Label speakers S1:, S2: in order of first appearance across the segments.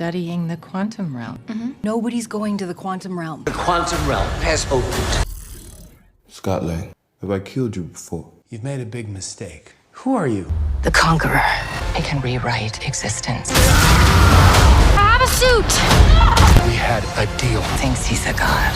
S1: studying the quantum realm.
S2: Nobody's going to the quantum realm.
S3: The quantum realm has opened.
S4: Scott Lang, have I killed you before?
S5: You've made a big mistake. Who are you?
S6: The conqueror. It can rewrite existence.
S2: I have a suit!
S5: We had a deal.
S6: Thinks he's a god.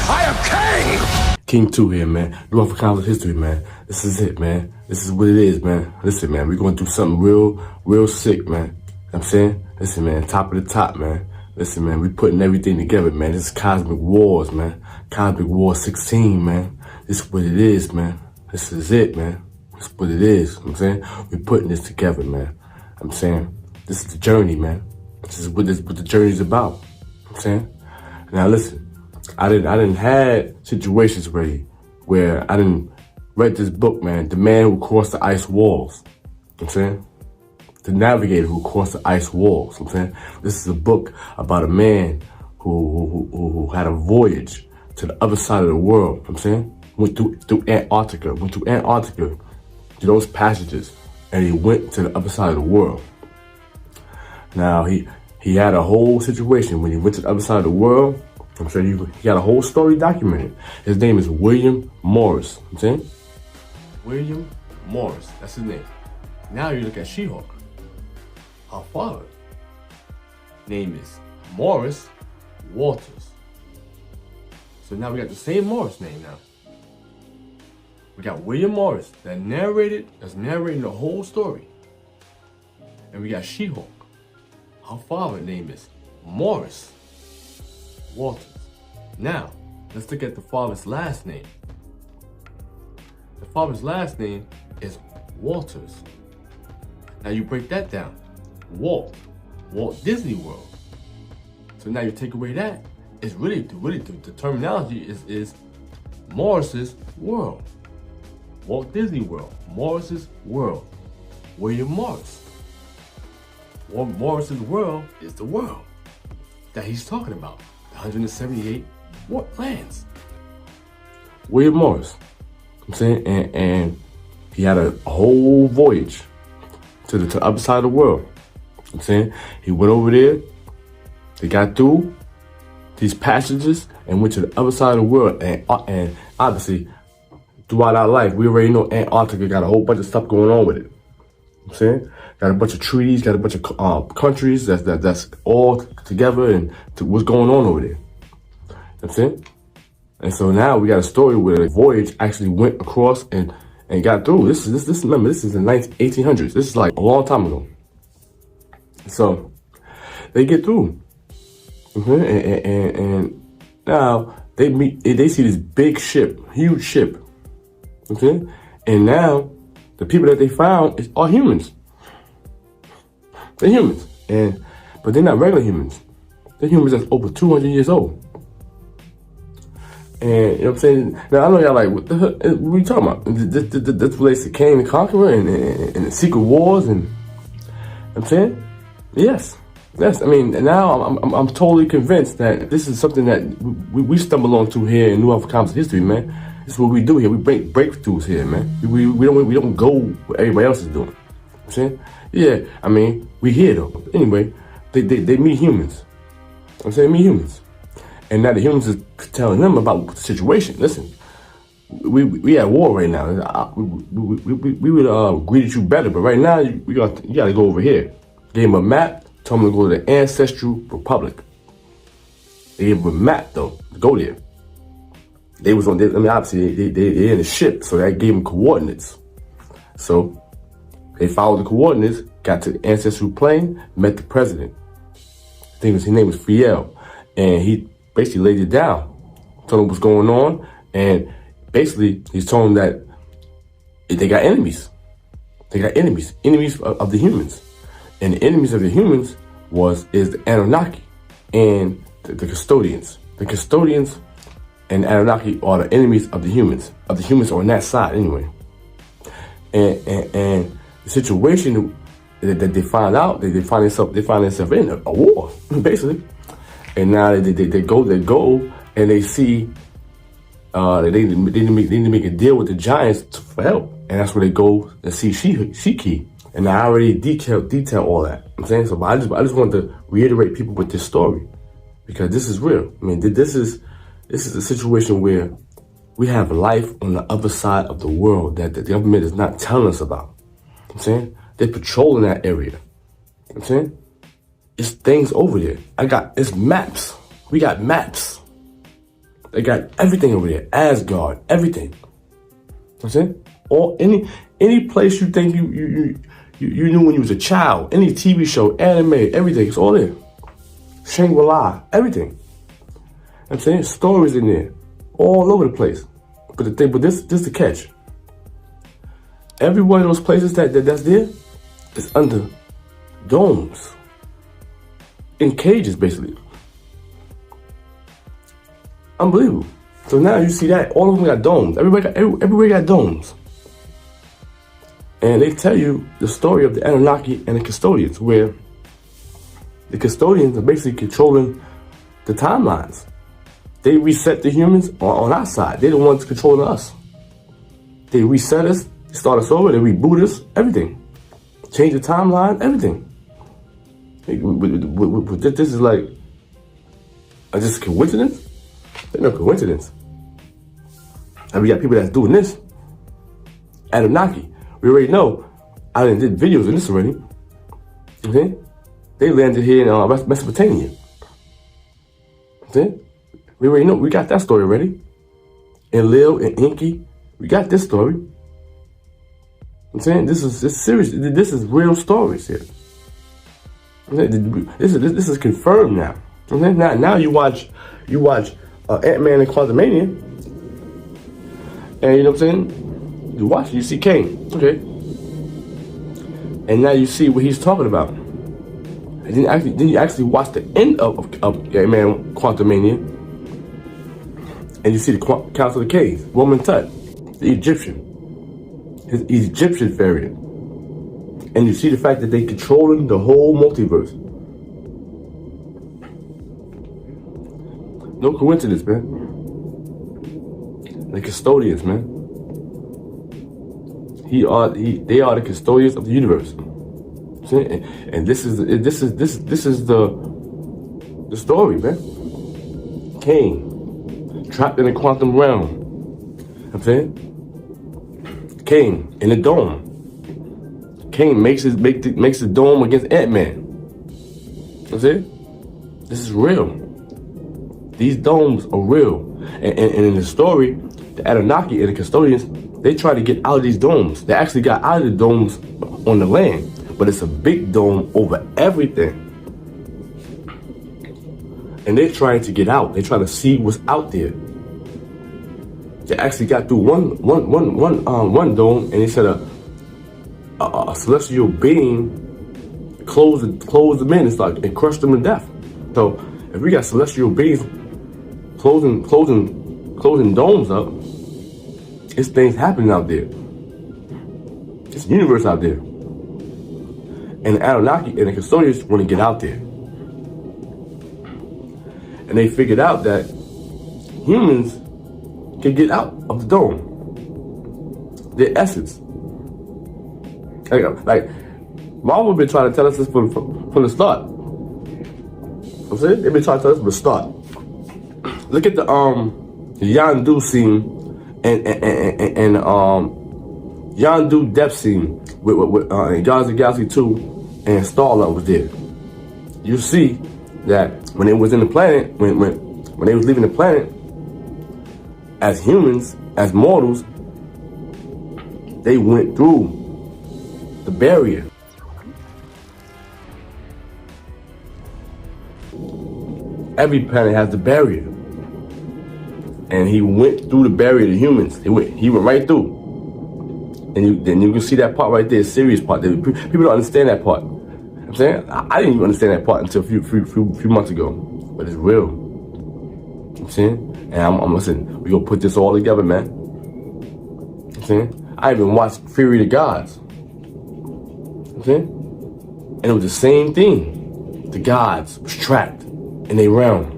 S5: I am Kang!
S4: King 2 here, man. NewAlphaComicsAndHistory, man. This is it, man. This is what it is, man. Listen, man, we're going to do something real sick, man. You know what I'm saying? Listen, man, top of the top, man. Listen, man, we putting everything together, man. This is Cosmic Wars, man. Cosmic War 16, man. This is what it is, man. This is it, man. This is what it is. You know what I'm saying? We're putting this together, man. I'm saying, this is the journey, man. This is what the journey's about. You know what I'm saying? Now listen, I didn't had situations where I didn't read this book, man. The Man Who Crossed the Ice Walls. You know what I'm saying? The Navigator Who Crossed the Ice Walls. You know what I'm saying? This is a book about a man who had a voyage to the other side of the world. You know what I'm saying? Went through Antarctica, to those passages, and he went to the other side of the world. Now he had a whole situation when he went to the other side of the world. I'm sure he got a whole story documented. His name is William Morris. You know what I'm saying? William Morris, that's his name. Now you look at She-Hulk. Her father name is Morris Walters. So now we got the same Morris name now. We got William Morris that's narrating the whole story. And we got She-Hulk. Her father's name is Morris Walters. Now, let's look at the father's last name. The father's last name is Walters. Now you break that down. Walt Disney World. So now you take away that, it's really the terminology is Morris's World. Walt Disney World, Morris's World. William Morris. Morris's World is the world that he's talking about. The 178 lands. William Morris. I'm saying, and he had a whole voyage to the other side of the world. I'm saying, he went over there, they got through these passages and went to the other side of the world. And obviously, throughout our life, we already know Antarctica got a whole bunch of stuff going on with it. I'm saying, got a bunch of treaties, got a bunch of countries that's all together, and what's going on over there. You know what I'm saying? And so now we got a story where the voyage actually went across and got through. Remember, this is in the 1800s. This is like a long time ago. So they get through. And now they see this big ship, huge ship. Okay? And now the people that they found are humans. They're humans. But they're not regular humans. They're humans that's over 200 years old. And you know what I'm saying? Now I know y'all like, what the hell, what are you talking about? This relates to Kang the Conqueror and the Secret Wars, and you know what I'm saying? Yes. I mean, now I'm totally convinced that this is something that we stumble onto here in NewAlphaComicsAndHistory, man. This is what we do here. We break breakthroughs here, man. We don't go where everybody else is doing. You know what I'm saying? Yeah, I mean, we here though. Anyway, they meet humans. I'm saying meet humans. And now the humans is telling them about the situation. Listen, we at war right now. We would greeted you better, but right now you got to go over here. Gave him a map, told him to go to the Ancestral Republic. They gave him a map though to go there. They was on. Obviously they're in a ship, so that gave them coordinates. So they followed the coordinates, got to the Ancestral Plane, met the president. I think his name was Fiel, and he basically laid it down, told him what's going on, and basically he's told him that they got enemies. They got enemies of the humans, and the enemies of the humans is the Anunnaki and the custodians. The custodians and the Anunnaki are the enemies of the humans. Of the humans on that side anyway. And the situation that they find out, they find themselves in a war, basically. And now they go and they see they need to make a deal with the giants for help. And that's where they go and see She-Key And I already detail all that. I'm saying so, but I just want to reiterate people with this story because this is real. I mean, this is a situation where we have life on the other side of the world that the government is not telling us about. I'm saying they're patrolling that area. I'm saying it's things over there. It's maps. We got maps. They got everything over there. Asgard, everything. I'm saying any place you think you knew when you was a child, any TV show, anime, everything, it's all there. Shangri-La, everything. I'm saying stories in there, all over the place. But this the catch. Every one of those places that's there is under domes, in cages, basically. Unbelievable. So now you see that all of them got domes. Everybody got domes. And they tell you the story of the Anunnaki and the custodians, where the custodians are basically controlling the timelines. They reset the humans on our side. They're the ones controlling us. They reset us, they start us over, they reboot us, everything. Change the timeline, everything. This is like, is this a coincidence? There's no coincidence. And we got people that's doing this. Anunnaki. We already know. I did videos on this already. Okay? They landed here in Mesopotamia. Okay? We already know. We got that story already. And Lil and Inky. We got this story. I'm saying this is serious. This is real stories here. This is confirmed now. Okay? Now you watch Antman and Quantumania, and you know what I'm saying? You watch it, you see Kang, okay? And now you see what he's talking about. And then you actually watch the end of Antman Quantumania, and you see the Council of the Kings, Woman Tut, the his Egyptian variant. And you see the fact that they controlling the whole multiverse. No coincidence, man. The custodians, man. They are the custodians of the universe. See? And this is the story, man. Kang, trapped in the quantum realm. I'm saying? Kang in the dome. Kang makes the dome against Antman. You see? This is real. These domes are real. And in the story, the Anunnaki and the custodians, they try to get out of these domes. They actually got out of the domes on the land, but it's a big dome over everything. And they're trying to get out. They're trying to see what's out there. They actually got through one dome, and they said a celestial being closed them in and crushed them to death. So if we got celestial beings closing domes up, it's things happening out there. It's a universe out there. And the Anunnaki and the custodians want to get out there. And they figured out that humans can get out of the dome. Their essence. Like Marvel been trying to tell us this from the start. I'm saying? They've been trying to tell us from the start. Look at the Yondu scene and Yondu depth scene with Guardians of the Galaxy 2 and Star-Lord was there. You see that when it was in the planet, when they was leaving the planet, as humans, as mortals, they went through the barrier. Every planet has the barrier. And he went through the barrier to humans. He went right through. And then you can see that part right there, serious part. People don't understand that part. I'm saying? I didn't even understand that part until a few months ago. But it's real. I'm saying? And I'm listening. We gonna put this all together, man. I'm saying? I even watched Fury of the Gods. I'm saying? And it was the same thing. The gods was trapped in their realm.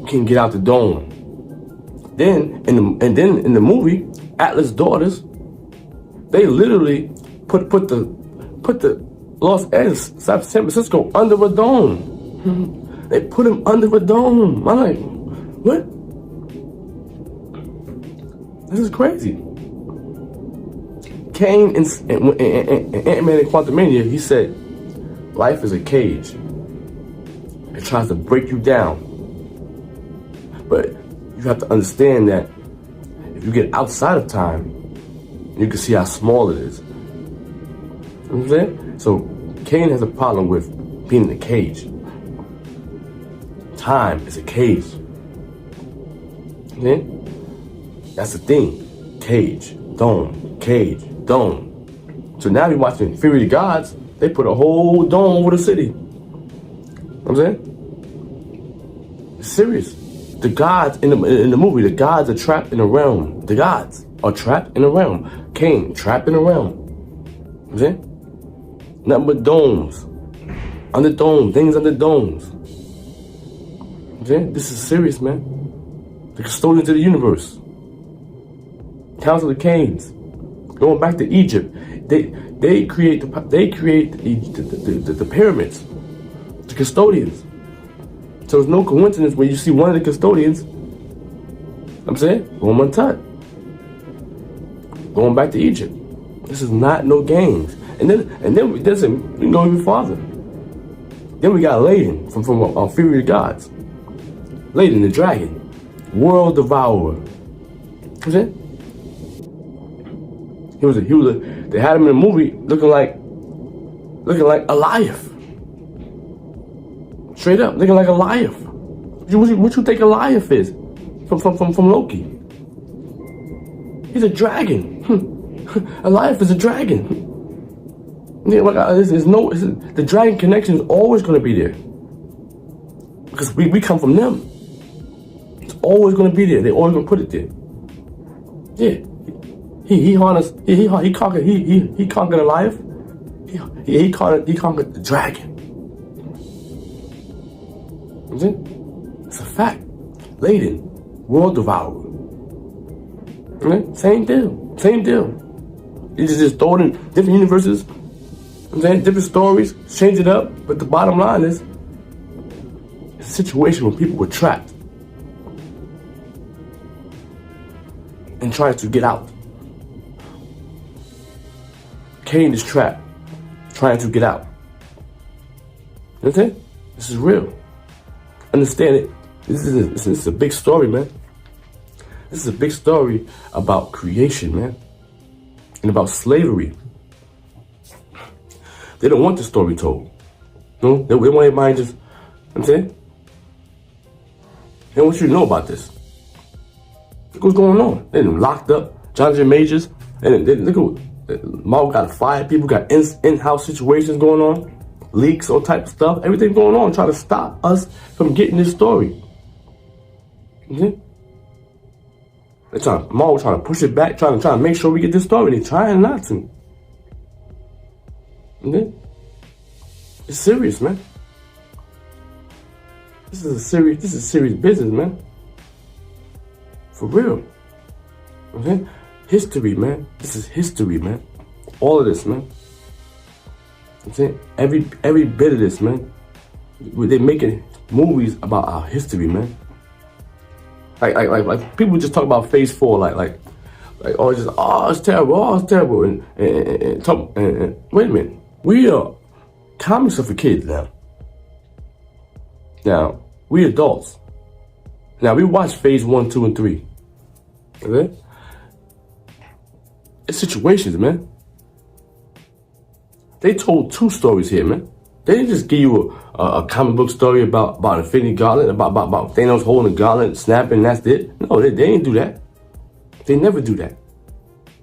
S4: Couldn't get out the dome. Then in the movie, Atlas' daughters, they literally put the put the Los Angeles, San Francisco under a dome. They put him under a dome. I'm like, what? This is crazy. Kang and Antman and Quantumania, he said, life is a cage. It tries to break you down. But you have to understand that if you get outside of time, you can see how small it is. You know what I'm saying? So Kang has a problem with being in a cage. Time is a cage. Okay? That's the thing. Cage, dome, cage, dome. So now we're watching Fury of the Gods. They put a whole dome over the city. You know what I'm saying? It's serious. The gods in the movie, the gods are trapped in a realm. The gods are trapped in a realm. Kang trapped in a realm. You know what I'm saying? Nothing but domes. Under domes, things under domes. You know what I'm saying? This is serious, man. The custodians of the universe. Council of Kangs, going back to Egypt, they create the pyramids, the custodians. So it's no coincidence when you see one of the custodians, I'm saying, Roman Tut, going back to Egypt. This is not no games. And then we go even farther. Then we got Layden from Fury of the Gods, Layden the dragon, world devourer. You know what I'm saying? They had him in the movie looking like Goliath. Straight up, looking like Goliath. What you think Goliath is from Loki? He's a dragon. Goliath is a dragon. The dragon connection is always going to be there. Because we come from them. It's always going to be there. They're always going to put it there. Yeah. He conquered Goliath. He conquered the dragon. It's a fact. Layden, world devourer. Okay? Same deal. You just throw it in different universes. I'm saying different stories, change it up. But the bottom line is, it's a situation where people were trapped and trying to get out. Kang is trapped, trying to get out. You know what I'm saying? This is real. Understand it. This is a big story, man. This is a big story about creation, man. And about slavery. They don't want the story told. No? They want everybody just, you know what I'm saying? They want you to know about this. Look what's going on. They done locked up Jonathan Majors. And look at Marvel got fired. People got in-house situations going on. Leaks, all type of stuff. Everything going on trying to stop us from getting this story. Okay? Marvel trying to push it back, trying to make sure we get this story. They're trying not to. Okay? It's serious, man. This is serious business, man. For real. Okay? History, man. This is history, man. All of this, man. I'm saying every bit of this, man. They're making movies about our history, man. Like people just talk about Phase 4, like it's terrible, and wait a minute, comics are for kids now. Now we adults. Now we watch Phase 1, 2, and 3. Okay. It's situations, man. They told 2 stories here, man. They didn't just give you a comic book story about Infinity Gauntlet, about Thanos holding a gauntlet, snapping, and that's it. No, they didn't do that. They never do that.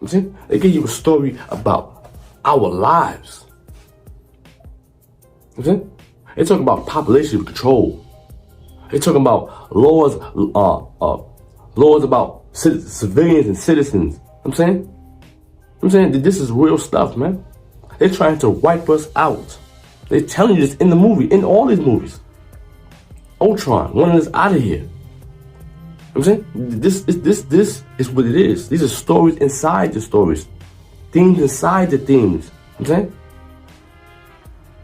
S4: You see? They give you a story about our lives. You see? They talk about population control. They talking about laws about civilians and citizens. I'm saying that this is real stuff, man. They're trying to wipe us out. They're telling you this in the movie, in all these movies. Ultron, wanting us out of here. I'm saying this is what it is. These are stories inside the stories, themes inside the themes. I'm saying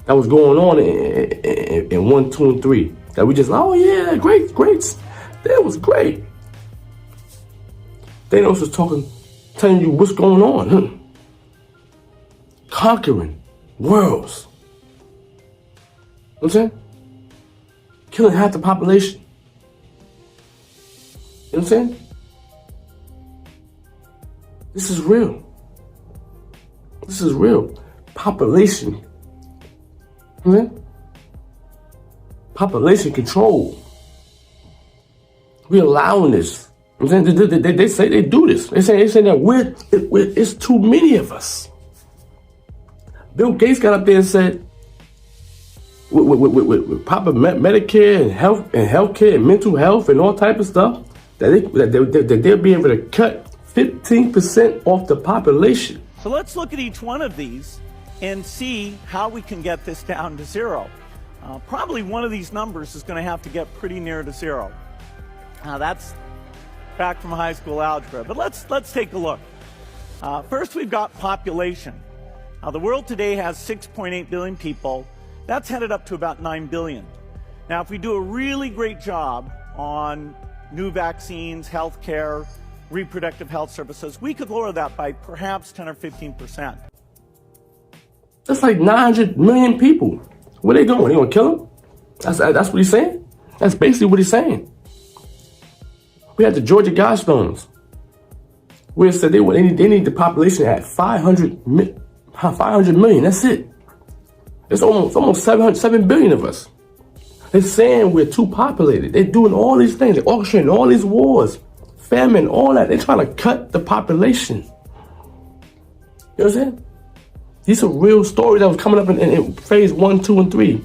S4: that was going on in 1, 2, and 3. That we just, oh yeah, great. That was great. Thanos was telling you what's going on. Conquering worlds. You know what I'm saying? Killing half the population. You know what I'm saying? This is real. This is real. Population. You know what I'm saying? Population control. We're allowing this. You know what I'm saying? They say they do this. They say that it's too many of us. Bill Gates got up there and said, with proper Medicare and healthcare and mental health and all type of stuff, that they'll be able to cut 15% off the population.
S1: So let's look at each one of these and see how we can get this down to zero. Probably one of these numbers is going to have to get pretty near to zero. Now that's back from high school algebra, but let's take a look. First, we've got population. Now, the world today has 6.8 billion people. That's headed up to about 9 billion. Now, if we do a really great job on new vaccines, healthcare, reproductive health services, we could lower that by perhaps 10 or 15%.
S4: That's like 900 million people. Where they going? They gonna kill them? That's what he's saying? That's basically what he's saying. We had the Georgia Guidestones, where it said they need the population at 500 million. That's it. It's almost 7 billion of us. They're saying we're too populated. They're doing all these things. They're orchestrating all these wars, famine, all that. They're trying to cut the population. You know what I'm saying? These are real stories that was coming up in phase 1, 2, and 3.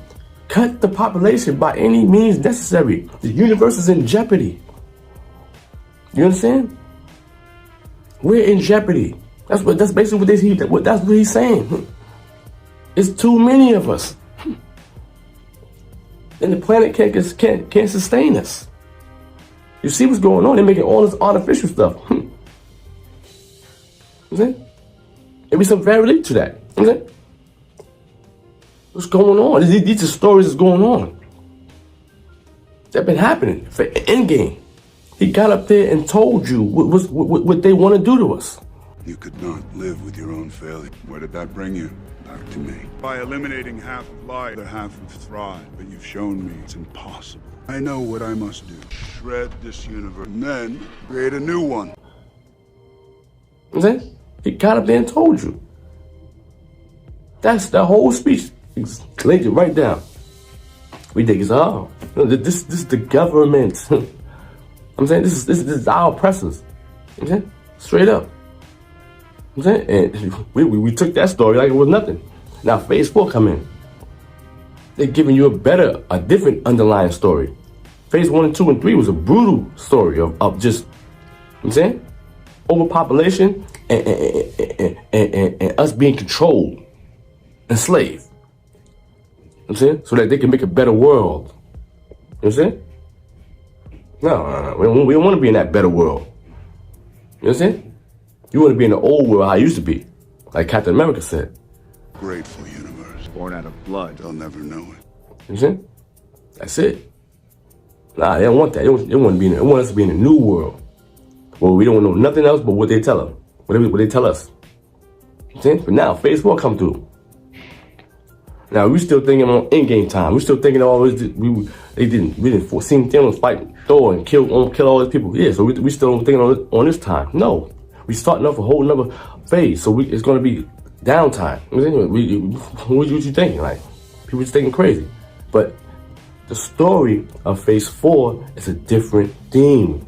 S4: Cut the population by any means necessary. The universe is in jeopardy. You understand? We're in jeopardy. That's basically what he's saying. It's too many of us. And the planet can't sustain us. You see what's going on? They're making all this artificial stuff. You see? There be some validity to that. You see? What's going on? These are stories that's going on. That been happening for Endgame. He got up there and told you what they want to do to us.
S7: You could not live with your own failure. Where did that bring you? Back to me. By eliminating half of life, the half of thrive. But you've shown me it's impossible. I know what I must do. Shred this universe, and then create a new one.
S4: You know what I'm saying? He got up there and told you. That's the whole speech. He's laid it right down. We think it's, this is the government. I'm saying this is our oppressors. You know what I'm saying? Straight up. You know what I'm saying? And we took that story like it was nothing. Now phase 4 come in. They're giving you a different underlying story. Phase 1 and 2 and 3 was a brutal story of just, you know what I'm saying? Overpopulation and us being controlled, enslaved. You know what I'm saying? So that they can make a better world. You know what I'm saying? No, we don't want to be in that better world. You know what I'm saying? You want to be in the old world how it used to be. Like Captain America said.
S7: Grateful universe. Born out of blood. They'll never know it.
S4: You know what I'm saying? That's it. Nah, they don't want that. They want us to be in a new world. Well, we don't know nothing else but what they tell them. What they tell us. You know what I'm saying? But now, phase 4 come through. Now, we still thinking on Endgame time. We still thinking all this. We didn't foresee Thanos fight Thor and kill all these people. Yeah, so we still thinking on this time. No, we starting off a whole another phase. So it's going to be downtime. What you thinking? Like, people just thinking crazy. But the story of phase 4 is a different theme.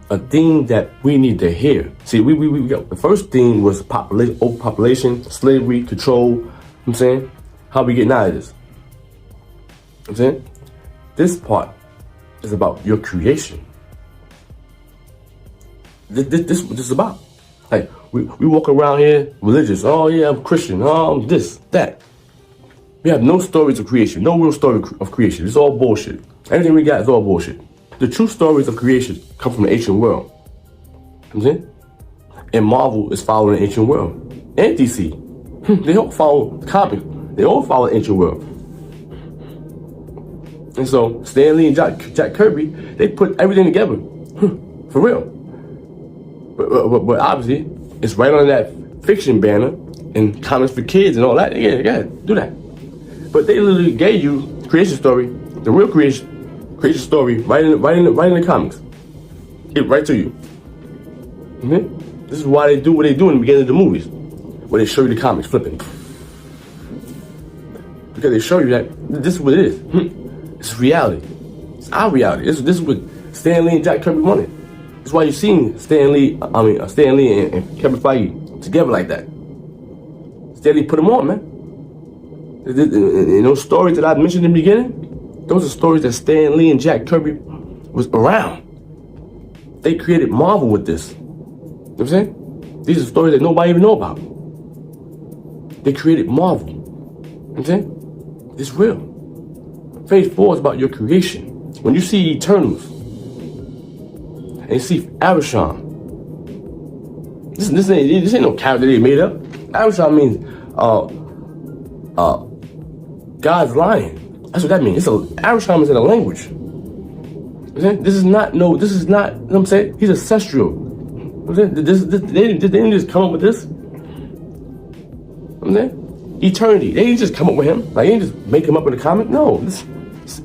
S4: A theme that we need to hear. See, we got the first theme was overpopulation, slavery, control. You know what I'm saying? How we getting out of this? You know what I'm saying? This part is about your creation. This is what this is about. Like, we walk around here religious. Oh yeah, I'm Christian. Oh, I'm this, that. We have no stories of creation. No real story of creation. It's all bullshit. Everything we got is all bullshit. The true stories of creation come from the ancient world. You know what I'm saying? And Marvel is following the ancient world. And DC. They don't follow the comic. They all follow the ancient world. And so Stan Lee and Jack Kirby, they put everything together. For real. But obviously, it's right on that fiction banner and comics for kids and all that. Yeah, do that. But they literally gave you creation story, the real creation story, right in the comics. It right to you. Mm-hmm. This is why they do what they do in the beginning of the movies, where they show you the comics flipping. Because they show you that this is what it is. It's reality. It's our reality. This is what Stan Lee and Jack Kirby wanted. That's why you're seeing Stan Lee and Kevin Feige together like that. Stan Lee put them on, man. And those stories that I mentioned in the beginning, those are stories that Stan Lee and Jack Kirby was around. They created Marvel with this. You know what I'm saying? These are stories that nobody even know about. They created Marvel. You know what I'm saying? It's real. Phase 4 is about your creation. When you see Eternals and you see Arishan, this ain't no character they made up. Arishan means God's lion. That's what that means. Arishan is in a language. This is not, you know what I'm saying? He's ancestral. They didn't just come up with this. Eternity. They didn't just come up with him. Like, they didn't just make him up in the comic. No, this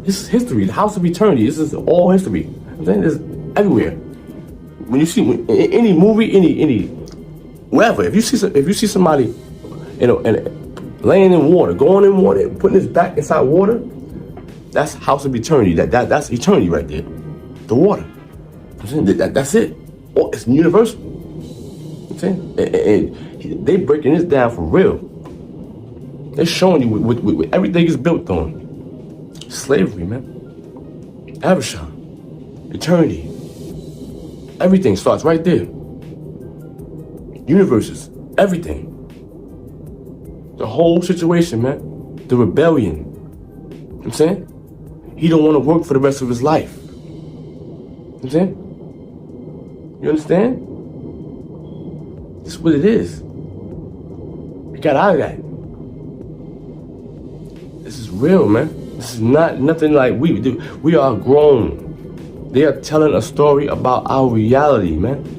S4: is history. The House of Eternity. This is all history. It's everywhere. When you see any movie, any wherever, if you see somebody, laying in water, going in water, putting his back inside water, that's House of Eternity. That's eternity right there. The water. That's it. It's universal. And they breaking this down for real. They're showing you what everything is built on. Slavery, man. Arishan. Eternity. Everything starts right there. Universes. Everything. The whole situation, man. The rebellion. You know what I'm saying? He don't want to work for the rest of his life. You know what I'm saying? You understand? This is what it is. We got out of that. This is real, man. This is not nothing like we do. We are grown. They are telling a story about our reality, man. You know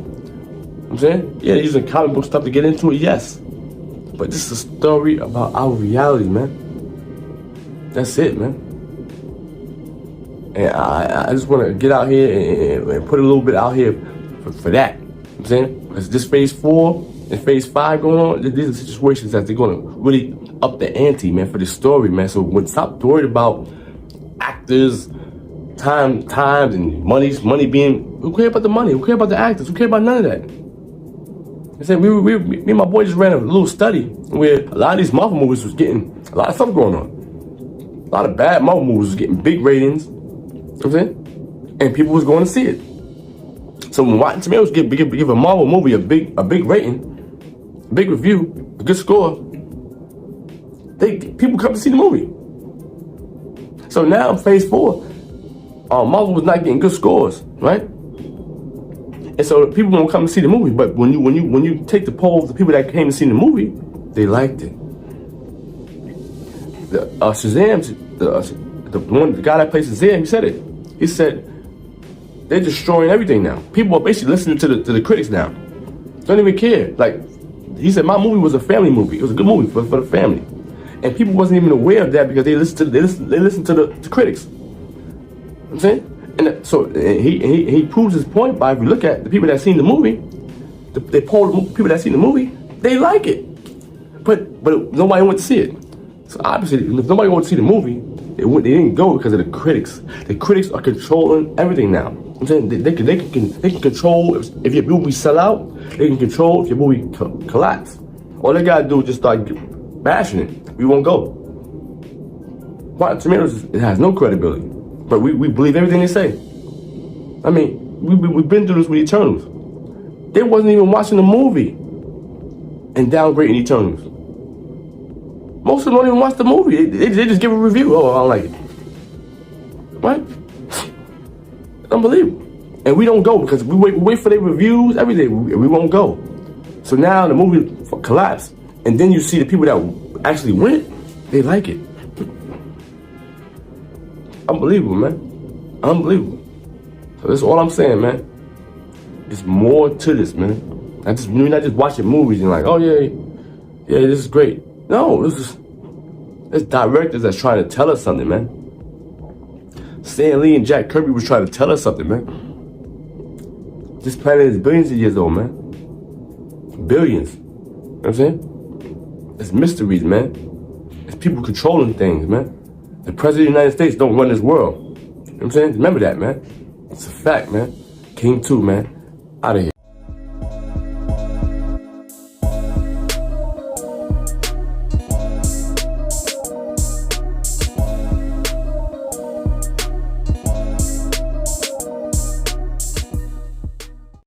S4: what I'm saying? Yeah, they're using comic book stuff to get into it, yes. But this is a story about our reality, man. That's it, man. And I just want to get out here and put a little bit out here for that. You know what I'm saying? Because this phase 4 and phase 5 going on, these are situations that they're going to really up the ante, man, for the story, man. So stop worried about actors, times and money being, who care about the money? Who care about the actors? Who care about none of that? I said, me and my boy just ran a little study where a lot of these Marvel movies was getting a lot of stuff going on. A lot of bad Marvel movies was getting big ratings. You know what I'm saying? And people was going to see it. So when Rotten Tomatoes give a Marvel movie a big rating, a big review, a good score, people come to see the movie. So now in phase 4, Marvel was not getting good scores, right? And so people won't come to see the movie. But when you take the poll of the people that came to see the movie, they liked it. Shazam, the guy that plays Shazam, he said it. He said they're destroying everything now. People are basically listening to the critics now. Don't even care. Like he said, my movie was a family movie. It was a good movie for the family, and people wasn't even aware of that because they listened to the critics. You know what I'm saying? And so he proves his point by, if you look at the people that seen the movie, they polled the people that seen the movie, they like it, but nobody went to see it. So obviously, if nobody went to see the movie, they didn't go because of the critics. The critics are controlling everything now. I'm saying they can control if your movie sell out. They can control if your movie collapse. All they gotta do is just start bashing it. We won't go. Rotten Tomatoes, it has no credibility. But we believe everything they say. I mean, we've been through this with Eternals. They wasn't even watching the movie and downgrading Eternals. Most of them don't even watch the movie. They just give a review. Oh, I don't like it. What? Unbelievable. And we don't go because we wait for their reviews every day. We won't go. So now the movie collapsed. And then you see the people that actually went, They like it. Unbelievable, man. Unbelievable. So that's all I'm saying, man. There's more to this, man. We're not just watching movies and like, oh yeah, this is great. No, there's directors that's trying to tell us something, man. Stan Lee and Jack Kirby was trying to tell us something, man. This planet is billions of years old, man. Billions. You know what I'm saying? It's mysteries, man. It's people controlling things, man. The President of the United States don't run this world. You know what I'm saying? Remember that, man. It's a fact, man. King 2, man. Out of here.